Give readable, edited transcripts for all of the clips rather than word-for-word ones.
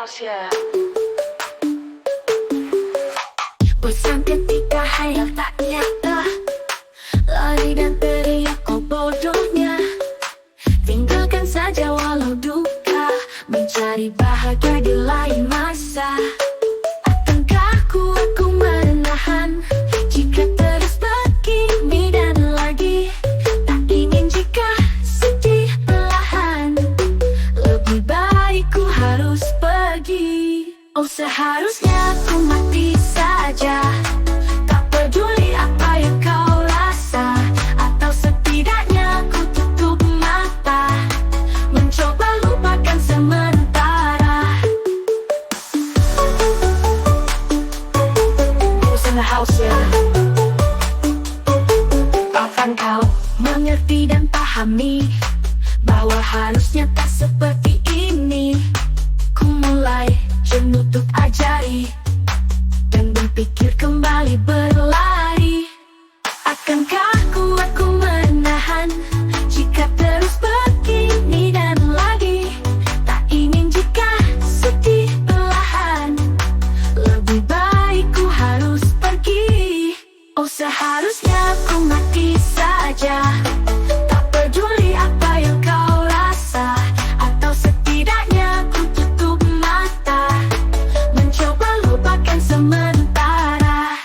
house, yeah. Bosan ketika hayal tak nyata, lari dan teriak kau bodohnya. Tinggalkan saja walau duka, mencari bahagia di lain masa. Akankah aku menahan jika terus begini dan lagi? Tak ingin jika sedih perlahan, lebih baik ku harus pergi. Oh, seharusnya ku mati saja, tak peduli apa yang kau rasa. Atau setidaknya ku tutup mata, mencoba lupakan sementara. Bosan house, ya. Akan kau mengerti dan pahami bahwa harusnya tak seperti ini. Ku mulai jenuh untuk ajari dan berpikir kembali berlari. Akankah kuat ku menahan jika terus begini dan lagi? Tak ingin jika sedih perlahan, lebih baik ku harus pergi. Oh, seharusnya ku mati saja, tak peduli apa yang kau rasa. Atau setidaknya ku tutup mata, mencoba lupakan sementara.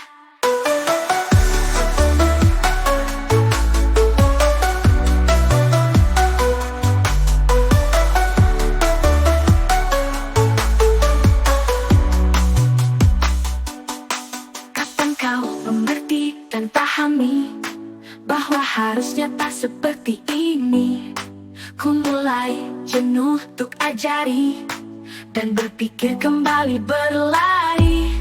Kapan kau mengerti dan pahami bahwa harusnya tak seperti ini? Ku mulai jenuh untuk ajari dan berpikir kembali berlari.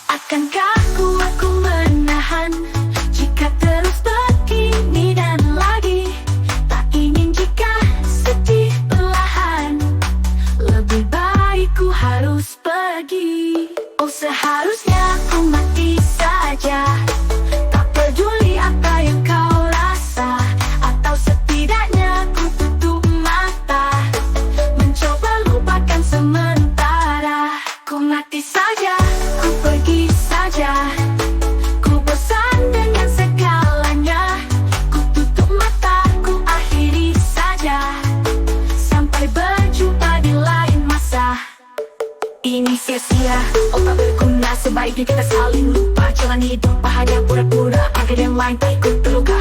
Akankah kuat ku menahan jika terus begini dan lagi? Tak ingin jika sedih perlahan, lebih baik ku harus pergi. Oh, seharusnya ku mati saja, tak peduli apa yang kau rasa. Atau setidaknya ku tutup mata, mencoba lupakan sementara. Ku mati saja, ku pergi saja, ku bosan dengan segalanya. Ku tutup mata, ku akhiri saja, sampai berjumpa di lain masa. Ini sia-sia, oh tak berguna. Sebaiknya kita saling lupa, jangan hidup bahagia pura-pura agar yang lain tak ikut terluka.